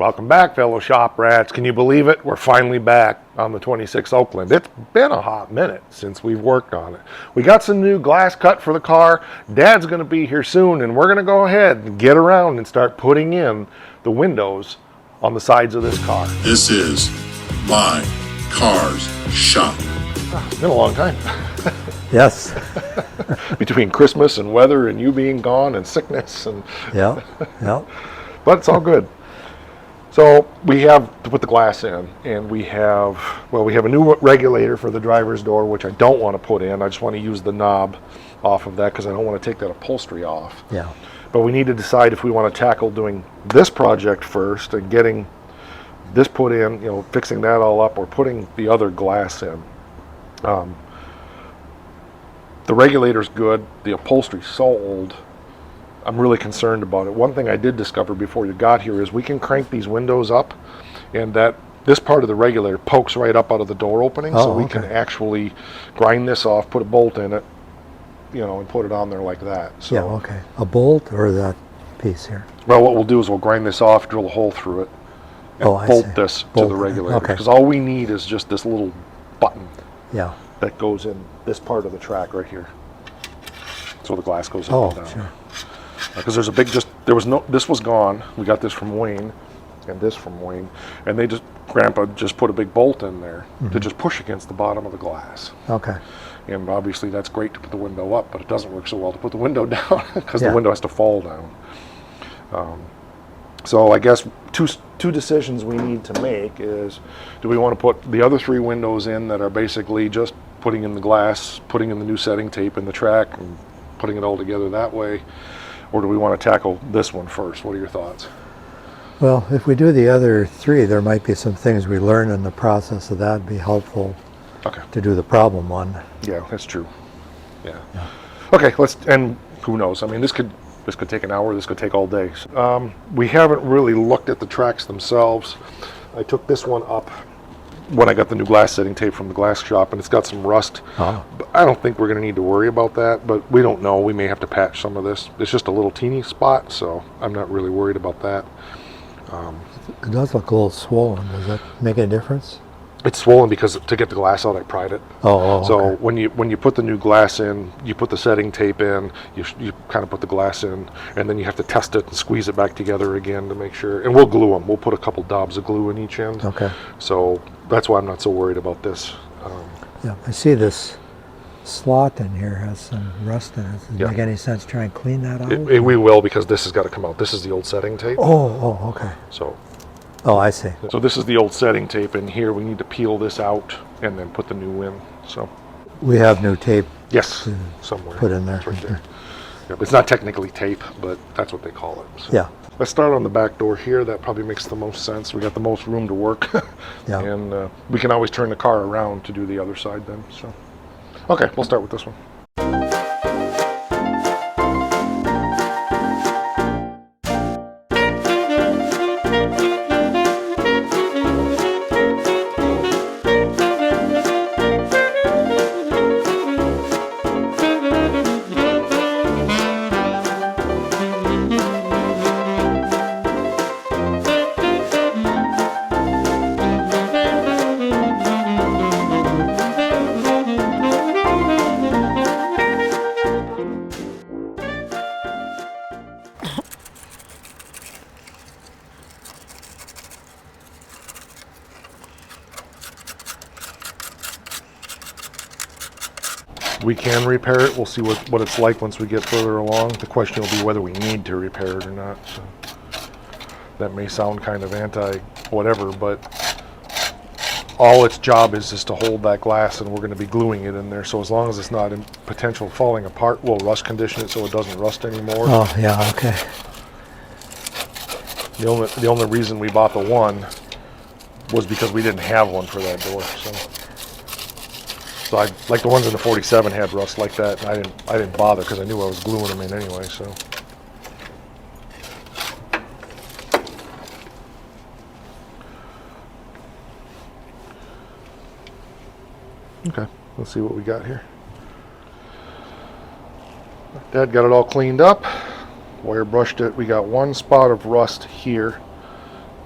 Welcome back, fellow shop rats. Can you believe it? We're finally back on the 26 Oakland. It's been a hot minute since we've worked on it. We got some new glass cut for the car. Dad's going to be here soon, and we're going to go ahead and get around and start putting in the windows on the sides of this car. This is My Car's Shop. It's been a long time. Yes. Between Christmas and weather and you being gone and sickness. And Yeah. but it's all good. So we have to put the glass in, and we have a new regulator for the driver's door, which I don't want to put in. I just want to use the knob off of that because I don't want to take that upholstery off. Yeah. But we need to decide if we want to tackle doing this project first and getting this put in, fixing that all up, or putting the other glass in. The regulator's good. The upholstery's so old. I'm really concerned about it. One thing I did discover before you got here is we can crank these windows up, and that this part of the regulator pokes right up out of the door opening, so we can actually grind this off, put a bolt in it, and put it on there like that. So, Yeah, okay. A bolt or that piece here? Well, what we'll do is we'll grind this off, drill a hole through it, and bolt this to the regulator. Because all we need is just this little button that goes in this part of the track right here. So the glass goes up and down. Sure. Because there's this was gone. We got this from Wayne and this from Wayne, and Grandpa just put a big bolt in there to just push against the bottom of the glass. Okay. And obviously that's great to put the window up, but it doesn't work so well to put the window down because the window has to fall down. So I guess two decisions we need to make is, do we want to put the other three windows in that are basically just putting in the glass, putting in the new setting tape in the track, and putting it all together that way? Or do we want to tackle this one first? What are your thoughts? Well, if we do the other three, there might be some things we learn in the process, so that'd be helpful to do the problem one. Yeah, that's true. Yeah. Okay, and who knows? I mean, this could take an hour, this could take all day. We haven't really looked at the tracks themselves. I took this one up when I got the new glass setting tape from the glass shop, and it's got some rust. But I don't think we're going to need to worry about that, but we don't know. We may have to patch some of this. It's just a little teeny spot, so I'm not really worried about that. It does look a little swollen. Does that make a difference? It's swollen because to get the glass out, I pried it. So when you put the new glass in, you put the setting tape in, you kind of put the glass in, and then you have to test it and squeeze it back together again to make sure. And we'll glue them. We'll put a couple daubs of glue in each end. Okay. So that's why I'm not so worried about this. Yeah, I see this slot in here has some rust in it. Does it make any sense to try and clean that out? We will, because this has got to come out. This is the old setting tape. Okay. So. Oh, I see. So this is the old setting tape in here. We need to peel this out and then put the new in. So we have new tape. Yes, somewhere. Put in there. It's right there. Yeah, it's not technically tape, but that's what they call it. So. Yeah. Let's start on the back door here. That probably makes the most sense. We got the most room to work. And we can always turn the car around to do the other side then. So, okay, we'll start with this one. We can repair it. We'll see what it's like once we get further along. The question will be whether we need to repair it or not. So that may sound kind of anti-whatever, but all its job is to hold that glass, and we're going to be gluing it in there. So as long as it's not in potential falling apart, we'll rust condition it so it doesn't rust anymore. Oh, yeah, okay. The only reason we bought the one was because we didn't have one for that door. So I, like the ones in the 47 had rust like that, and I didn't bother because I knew I was gluing them in anyway. So okay, let's see what we got here. Dad got it all cleaned up, wire brushed it. We got one spot of rust here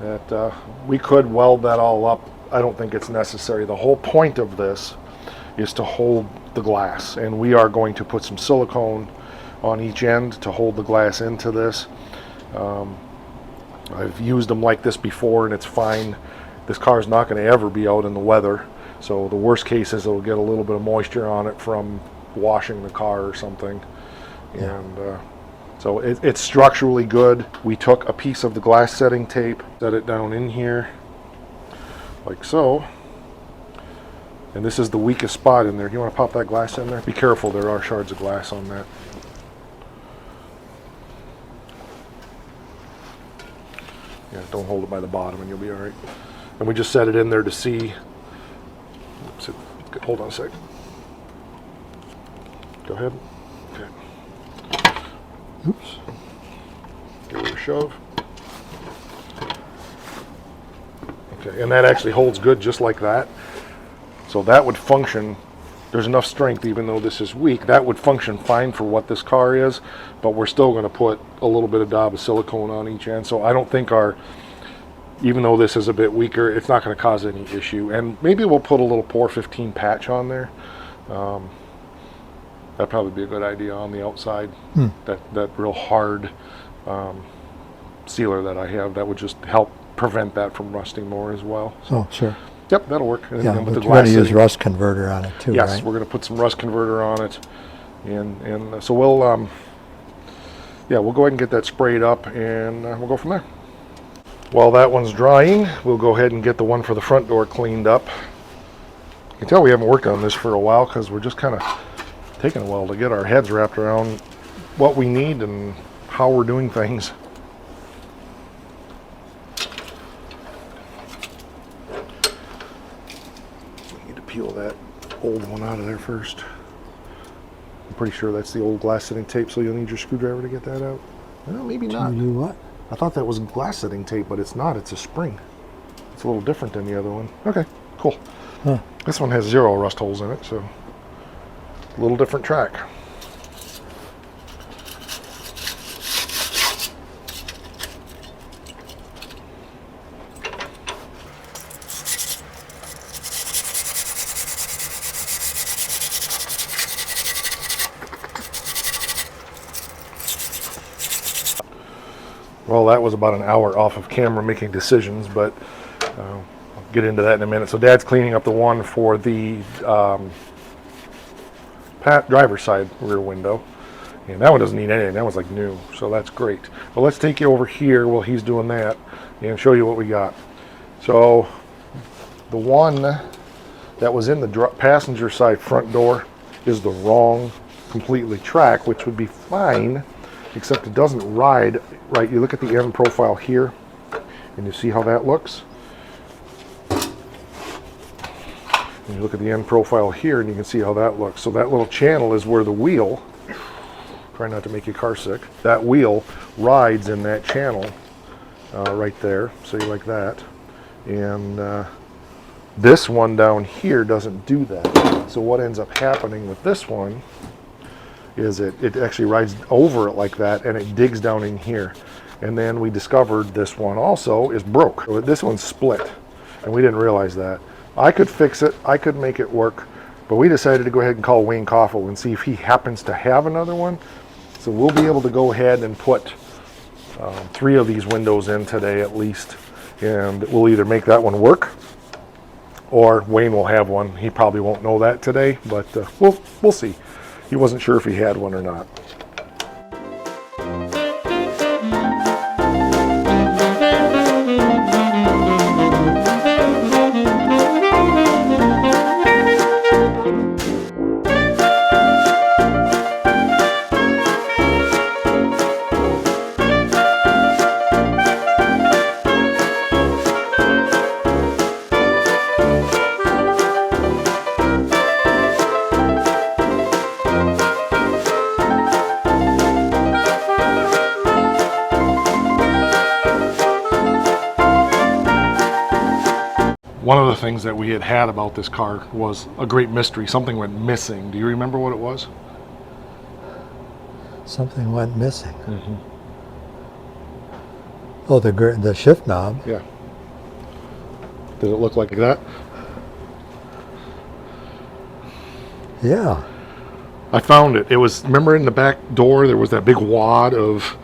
that we could weld that all up. I don't think it's necessary. The whole point of this is to hold the glass, and we are going to put some silicone on each end to hold the glass into this. I've used them like this before, and it's fine. This car is not going to ever be out in the weather, so the worst case is it'll get a little bit of moisture on it from washing the car or something. Yeah. And so it's structurally good. We took a piece of the glass setting tape, set it down in here like so, and this is the weakest spot in there. You want to pop that glass in there? Be careful, there are shards of glass on that. Yeah, don't hold it by the bottom and you'll be all right. And we just set it in there to see. Oops, hold on a sec. Go ahead. Okay. Oops. Give it a shove. Okay, and that actually holds good just like that. So that would function. There's enough strength, even though this is weak, that would function fine for what this car is, but we're still going to put a little bit of dab of silicone on each end. So I don't think even though this is a bit weaker, it's not going to cause any issue. And maybe we'll put a little Pour 15 patch on there. That'd probably be a good idea on the outside. That real hard sealer that I have, that would just help prevent that from rusting more as well. So, Oh, sure. yep, that'll work. And Yeah, then with but the you're going glass to use setting- rust converter on it too, Yes, right? we're going to put some rust converter on it, and so we'll we'll go ahead and get that sprayed up, and we'll go from there. While that one's drying, we'll go ahead and get the one for the front door cleaned up. You can tell we haven't worked on this for a while because we're just kind of taking a while to get our heads wrapped around what we need and how we're doing things. Need to peel that old one out of there first. I'm pretty sure that's the old glass setting tape, so you'll need your screwdriver to get that out. Well, maybe not. You what? I thought that was glass setting tape, but it's not. It's a spring. It's a little different than the other one. Okay, cool. Huh. This one has 0 rust holes in it, so a little different track. Well, that was about an hour off of camera making decisions, but I'll get into that in a minute. So Dad's cleaning up the one for the driver's side rear window, and that one doesn't need anything. That one's like new, so that's great. But let's take you over here while he's doing that and show you what we got. So the one that was in the passenger side front door is the wrong completely track, which would be fine, except it doesn't ride right. You look at the end profile here, and you see how that looks. And you look at the end profile here, and you can see how that looks. So that little channel is where the wheel, try not to make your car sick, that wheel rides in that channel right there. So you like that. And this one down here doesn't do that. So what ends up happening with this one is it actually rides over it like that, and it digs down in here. And then we discovered this one also is broke. So this one's split, and we didn't realize that. I could fix it, I could make it work, but we decided to go ahead and call Wayne Koffel and see if he happens to have another one. So we'll be able to go ahead and put 3 of these windows in today at least, and we'll either make that one work, or Wayne will have one. He probably won't know that today, but we'll see. He wasn't sure if he had one or not. One of the things that we had about this car was a great mystery. Something went missing. Do you remember what it was? Something went missing. Oh, the shift knob. Yeah. Does it look like that? Yeah. I found it. It was, remember in the back door there was that big wad of,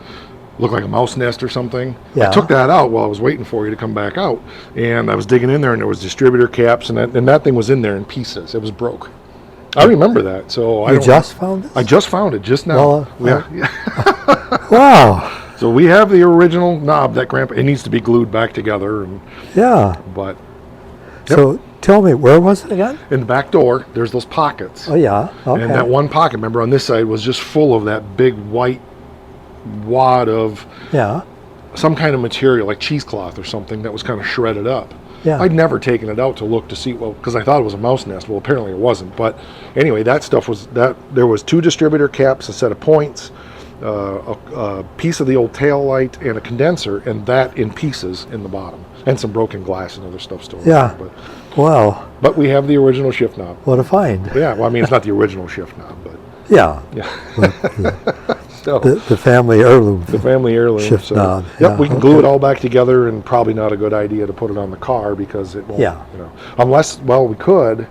looked like a mouse nest or something? Yeah. I took that out while I was waiting for you to come back out. And I was digging in there and there was distributor caps and that thing was in there in pieces. It was broke. I remember that. So You just found it? I just found it just now. Yeah. Wow. So we have the original knob that Grandpa, it needs to be glued back together. Yeah. But So tell me, where was it again? in the back door, there's those pockets. Oh, yeah. Okay. And that one pocket, remember on this side, was just full of that big white wad of Yeah. some kind of material, like cheesecloth or something that was kind of shredded up. Yeah. I'd never taken it out to look to see, well, because I thought it was a mouse nest. Well, apparently it wasn't. But anyway, that stuff was, there was 2 distributor caps, a set of points, a piece of the old tail light, and a condenser, and that in pieces in the bottom, and some broken glass and other stuff still. Yeah. Wow. But we have the original shift knob. What a find. Yeah, well, I mean, it's not the original shift knob, but Yeah. yeah. So, The family heirloom. the family heirloom. shift so, knob. Yep, Yeah, we can glue it all back together, and probably not a good idea to put it on the car because it won't, Yeah. unless, well, we could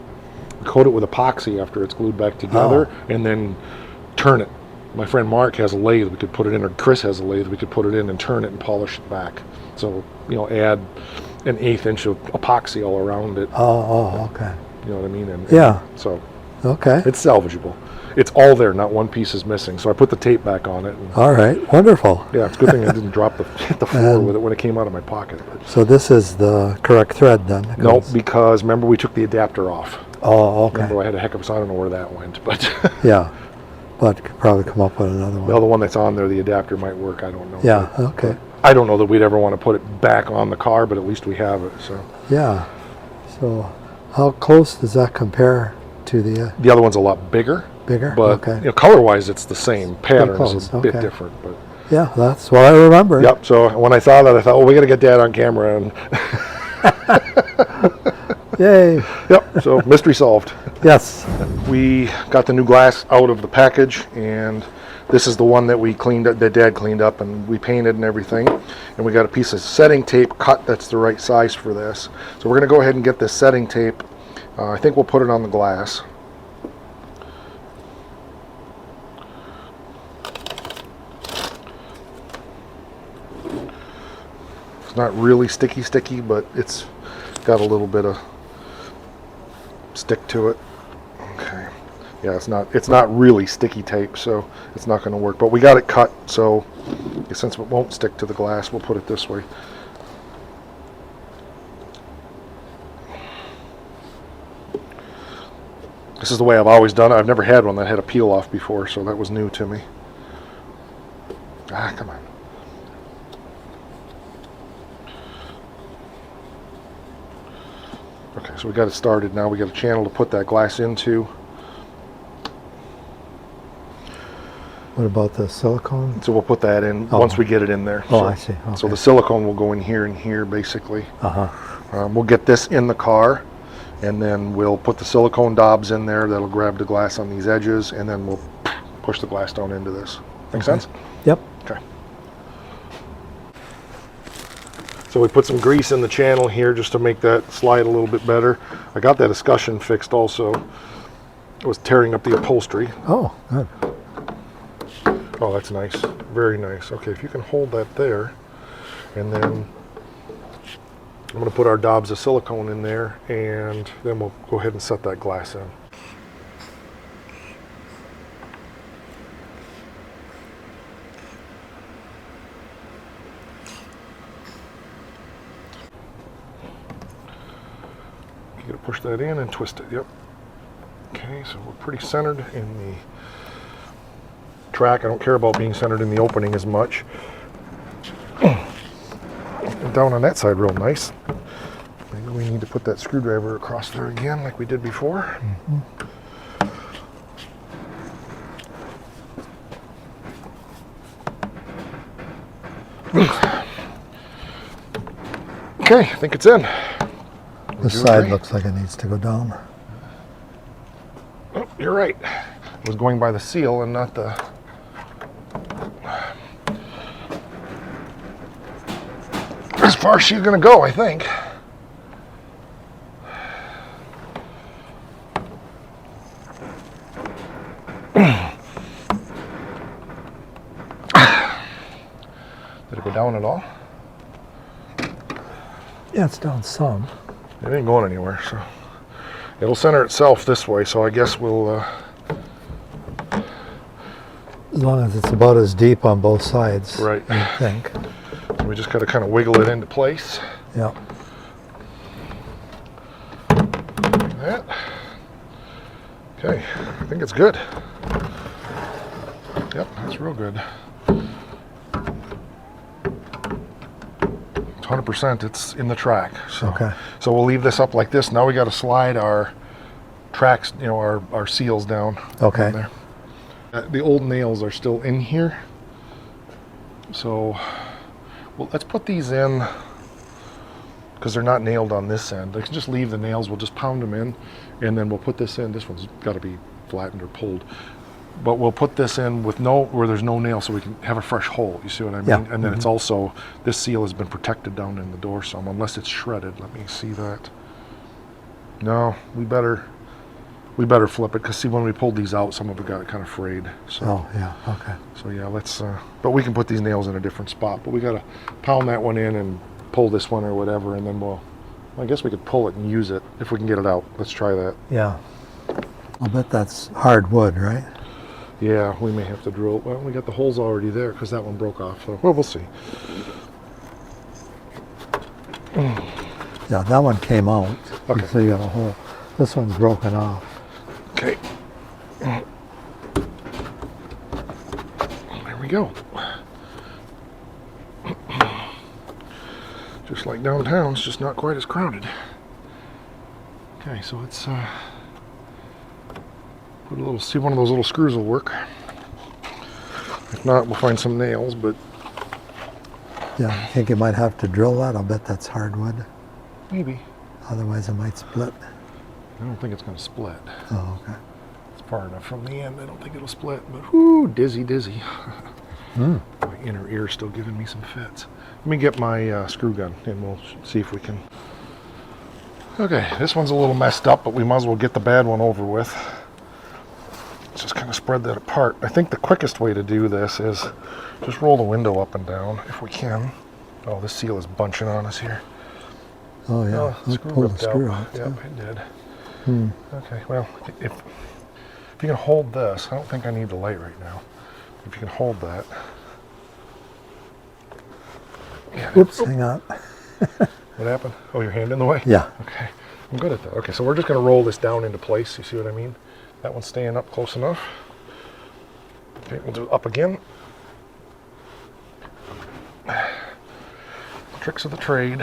coat it with epoxy after it's glued back together Oh. and then turn it. My friend Mark has a lathe, we could put it in, or Chris has a lathe, we could put it in and turn it and polish it back. So, add an 1/8 inch of epoxy all around it. Oh, okay. You know what I mean? And Yeah. so Okay. it's salvageable. It's all there, not one piece is missing. So I put the tape back on it. And, All right. Wonderful. yeah, it's a good thing I didn't hit the floor And- with it when it came out of my pocket. But So this is the correct thread then? no, because remember we took the adapter off. Oh, okay. Remember I had a heck of a, so I don't know where that went, but Yeah. But could probably come up with another one. well, the one that's on there, the adapter might work. I don't know. Yeah. Okay. I don't know that we'd ever want to put it back on the car, but at least we have it. So Yeah. So how close does that compare to the the other one's a lot bigger, bigger? but Okay. color-wise, it's the same. Patterns close, a bit okay. different, but Yeah, that's what I remember. yep. So when I saw that, I thought, well, we got to get Dad on camera, and Yay. yep. So mystery solved. Yes. We got the new glass out of the package, and this is the one that we cleaned up, that Dad cleaned up, and we painted and everything. And we got a piece of setting tape cut that's the right size for this. So we're going to go ahead and get this setting tape. I think we'll put it on the glass. It's not really sticky, but it's got a little bit of stick to it. Okay. Yeah, it's not really sticky tape, so it's not going to work. But we got it cut, so since it won't stick to the glass, we'll put it this way. This is the way I've always done it. I've never had one that had a peel off before, so that was new to me. Ah, come on. Okay, so we got it started now. We got a channel to put that glass into. What about the silicone? So we'll put that in Oh. once we get it in there. Oh, so, I see. So Okay. the silicone will go in here and here, basically. Uh-huh. We'll get this in the car, and then we'll put the silicone dobs in there. That'll grab the glass on these edges, and then we'll push the glass down into this. Make sense? Yep. Okay. So we put some grease in the channel here just to make that slide a little bit better. I got that escutcheon fixed also. It was tearing up the upholstery. Oh, good. Oh, that's nice. Very nice. Okay, if you can hold that there, and then I'm going to put our dobs of silicone in there, and then we'll go ahead and set that glass in. You got to push that in and twist it. Yep. Okay, so we're pretty centered in the track. I don't care about being centered in the opening as much. And down on that side real nice. Maybe we need to put that screwdriver across there again like we did before. Okay, I think it's in. This you side agree? looks like it needs to go down. Oh, you're right. I was going by the seal and not the... far as she's going to go, I think. Did it go down at all? Yeah, it's down some. It ain't going anywhere, so it'll center itself this way. So I guess we'll. As long as it's about as deep on both sides, Right. I think. We just got to kind of wiggle it into place. Yeah. Like that. Okay, I think it's good. Yep, that's real good. 100%, it's in the track. So, Okay. So we'll leave this up like this. Now we got to slide our tracks, our seals down. Okay. There. The old nails are still in here. So, well, let's put these in because they're not nailed on this end. I can just leave the nails. We'll just pound them in, and then we'll put this in. This one's got to be flattened or pulled. But we'll put this in with where there's no nail, so we can have a fresh hole. You see what I mean? Yeah. And then it's also, this seal has been protected down in the door some, unless it's shredded. Let me see that. No, we better flip it, because see, when we pulled these out, some of it got kind of frayed. So, Oh, yeah, okay. so yeah, let's. But we can put these nails in a different spot. But we got to pound that one in and pull this one or whatever, and then I guess we could pull it and use it if we can get it out. Let's try that. Yeah. I'll bet that's hardwood, right? Yeah, we may have to drill. Well, we got the holes already there because that one broke off. So, well, we'll see. Yeah, that one came out. Okay. So you got a hole. This one's broken off. Okay. There we go. Just like downtown, it's just not quite as crowded. Okay, so let's see if one of those little screws will work. If not, we'll find some nails, but Yeah, I think you might have to drill that. I'll bet that's hardwood. maybe. Otherwise it might split. I don't think it's going to split. Oh, okay. It's far enough from the end, I don't think it'll split, but whoo, dizzy. My inner ear is still giving me some fits. Let me get my screw gun and we'll see if we can. Okay, this one's a little messed up, but we might as well get the bad one over with. Let's just kind of spread that apart. I think the quickest way to do this is just roll the window up and down if we can. Oh, this seal is bunching on us here. Oh, yeah. Oh, the Let's screw pull the ripped screw out. out. Yep, it did. Okay, well, if you can hold this, I don't think I need the light right now. If you can hold that. Yeah, Oops, hang on. what happened? Oh, your hand in the way? Yeah. Okay, I'm good at that. Okay, so we're just going to roll this down into place. You see what I mean? That one's staying up close enough. Okay, we'll do it up again. Tricks of the trade.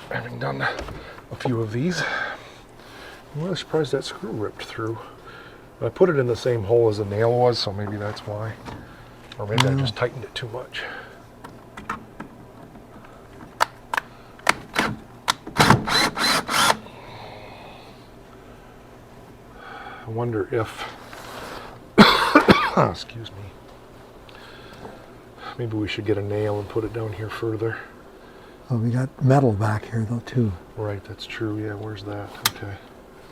Having done a few of these. I'm really surprised that screw ripped through. I put it in the same hole as the nail was, so maybe that's why. Or maybe I just tightened it too much. I wonder if, excuse me, maybe we should get a nail and put it down here further. Oh, we got metal back here though too. Right, that's true. Yeah, where's that? Okay.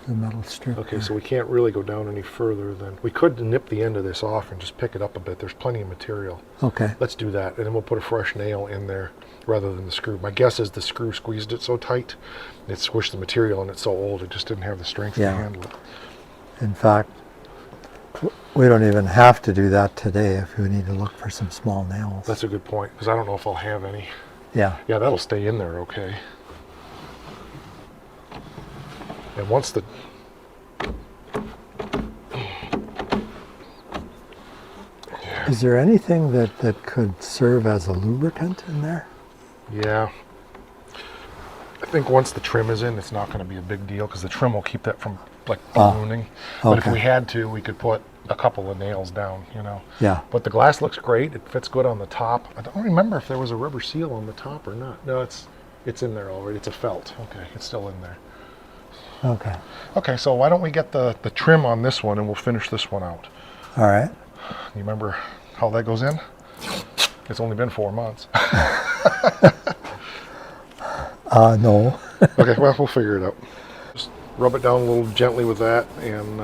The metal strip. Okay, there. so we can't really go down any further than, we could nip the end of this off and just pick it up a bit. There's plenty of material. Okay. Let's do that, and then we'll put a fresh nail in there rather than the screw. My guess is the screw squeezed it so tight, it squished the material, and it's so old, it just didn't have the strength to handle it. In fact, we don't even have to do that today if we need to look for some small nails. That's a good point, because I don't know if I'll have any. Yeah. Yeah, that'll stay in there okay. And once the... Is there anything that could serve as a lubricant in there? Yeah. I think once the trim is in, it's not going to be a big deal, because the trim will keep that from, like, ballooning. But if okay. we had to, we could put a couple of nails down, you know. Yeah. But the glass looks great. It fits good on the top. I don't remember if there was a rubber seal on the top or not. No, it's in there already. It's a felt. Okay, it's still in there. Okay. Okay, so why don't we get the trim on this one, and we'll finish this one out. All right. You remember how that goes in? It's only been 4 months. No. Okay, well, we'll figure it out. Just rub it down a little gently with that, and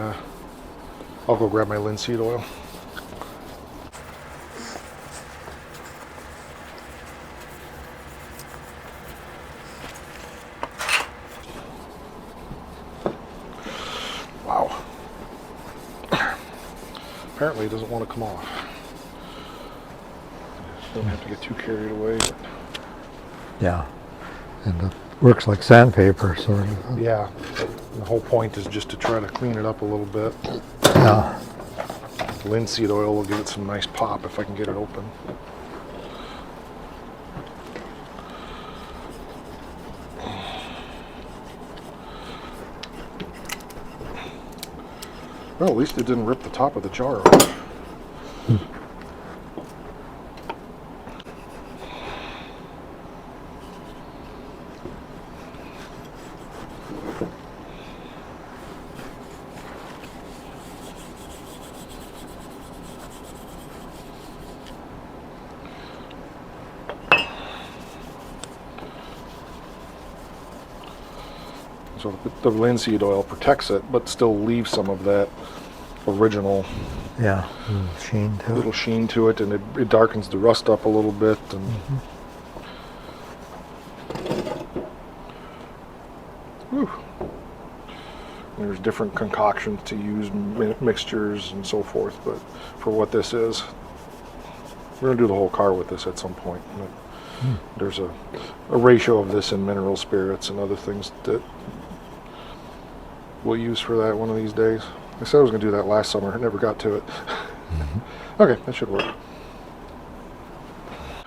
I'll go grab my linseed oil. Wow. Apparently it doesn't want to come off. Don't have to get too carried away. But Yeah. And it works like sandpaper, sort of. yeah, the whole point is just to try to clean it up a little bit. Yeah. Linseed oil will give it some nice pop if I can get it open. Well, at least it didn't rip the top of the jar off. So the linseed oil protects it, but still leaves some of that original Yeah. Sheen to it. little sheen to it, and it darkens the rust up a little bit. And Whew. There's different concoctions to use, mixtures and so forth, but for what this is, we're going to do the whole car with this at some point. There's a ratio of this in mineral spirits and other things that we'll use for that one of these days. I said I was going to do that last summer. I never got to it. Okay, that should work.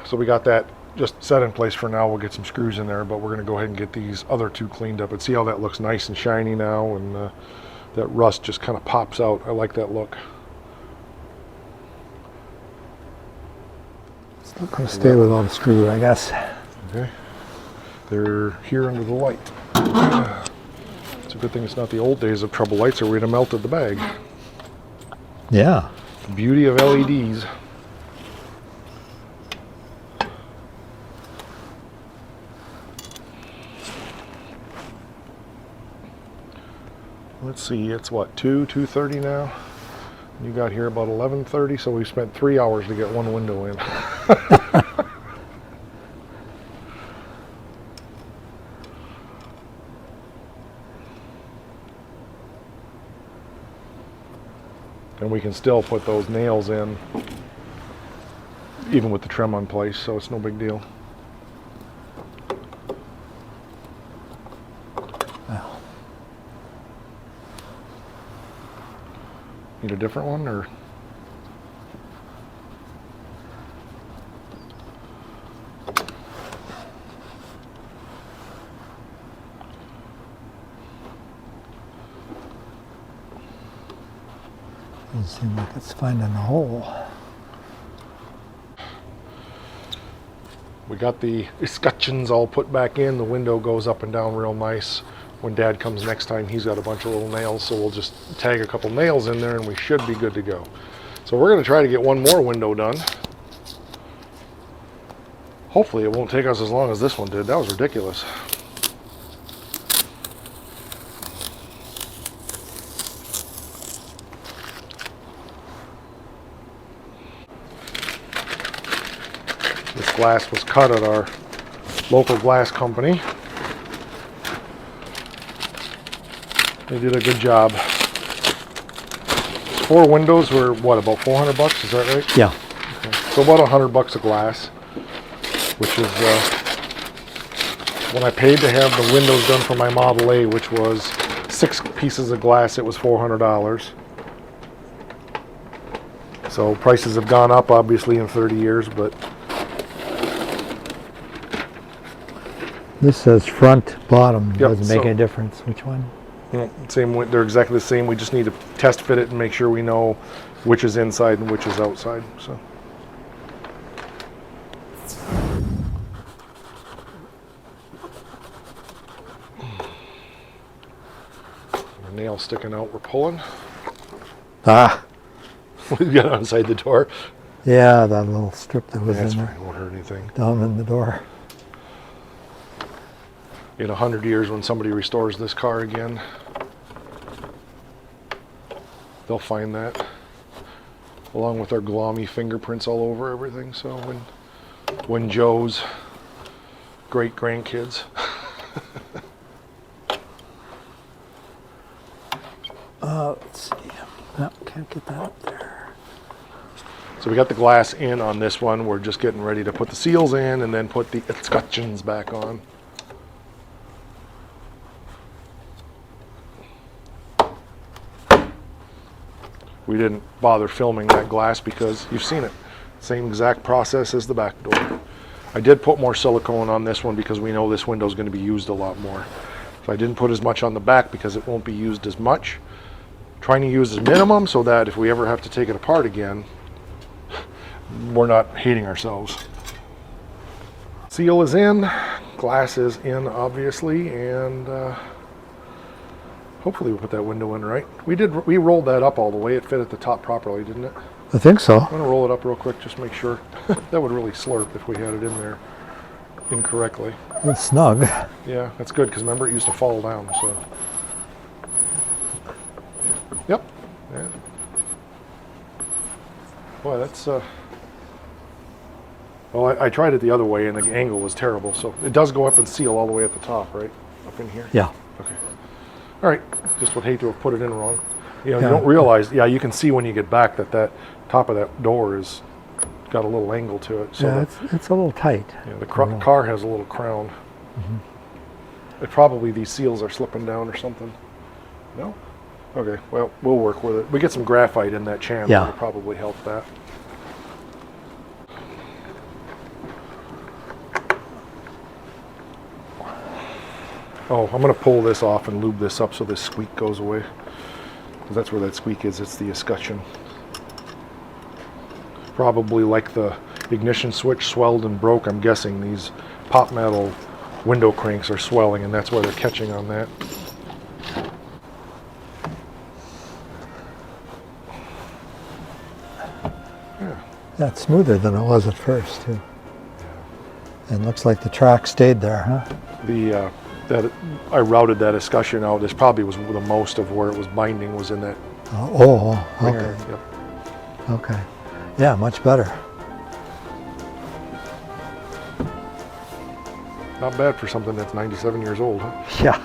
So we got that just set in place for now. We'll get some screws in there, but we're going to go ahead and get these other two cleaned up and see how that looks nice and shiny now, and that rust just kind of pops out. I like that look. It's not going to stay without a screw, I guess. Okay. They're here under the light. It's a good thing it's not the old days of trouble lights, or we'd have melted the bag. Yeah. The beauty of LEDs. Let's see, it's what, 2:30 now? You got here about 11:30, so we spent 3 hours to get one window in. And we can still put those nails in, even with the trim on place, so it's no big deal. Well, Need a different one, or? doesn't seem like it's finding a hole. We got the escutcheons all put back in. The window goes up and down real nice. When Dad comes next time, he's got a bunch of little nails, so we'll just tag a couple nails in there and we should be good to go. So we're going to try to get one more window done. Hopefully it won't take us as long as this one did. That was ridiculous. This glass was cut at our local glass company. They did a good job. 4 windows were what, about $400? Is that right? Yeah. Okay. So about $100 a glass, which is when I paid to have the windows done for my Model A, which was 6 pieces of glass, it was $400. So prices have gone up obviously in 30 years, but This says front, bottom. Yep, Doesn't make so- any difference which one. yeah, they're exactly the same. We just need to test fit it and make sure we know which is inside and which is outside. So. The nail sticking out, we're pulling. Ah, We got it inside the door. yeah, that little strip that was That's in fine, there, won't hurt anything. down in the door. in 100 years when somebody restores this car again, they'll find that, along with our glommy fingerprints all over everything. So when Joe's great grandkids. Let's see. No, can't get that up there. So we got the glass in on this one. We're just getting ready to put the seals in and then put the escutcheons back on. We didn't bother filming that glass because you've seen it. Same exact process as the back door. I did put more silicone on this one because we know this window is going to be used a lot more. So I didn't put as much on the back because it won't be used as much. Trying to use as minimum so that if we ever have to take it apart again, we're not hating ourselves. Seal is in, glass is in obviously, and hopefully we'll put that window in right. We rolled that up all the way. It fit at the top properly, didn't it? I think so. I'm gonna roll it up real quick, just make sure. That would really slurp if we had it in there incorrectly. It's snug. Yeah, that's good, because remember it used to fall down, so. Yep. Yeah. Boy, that's well, I tried it the other way and the angle was terrible, so it does go up and seal all the way at the top, right? Up in here? Yeah. Okay. All right, just would hate to have put it in wrong. You know, Yeah. you don't realize, yeah, you can see when you get back that top of that door is got a little angle to it. So Yeah, it's a little tight. the car has a little crown. It probably, these seals are slipping down or something. No? Okay, well, we'll work with it. We get some graphite in that channel. Yeah. It'll probably help that. Oh, I'm going to pull this off and lube this up so this squeak goes away. Because that's where that squeak is. It's the escutcheon. Probably like the ignition switch swelled and broke. I'm guessing these pop metal window cranks are swelling, and that's why they're catching on that. Yeah, it's smoother than it was at first, too. And looks like the track stayed there, huh? I routed that escutcheon out. This probably was the most of where it was binding was in that Okay. ringer. Yep. Okay. Yeah, much better. Not bad for something that's 97 years old, huh? Yeah.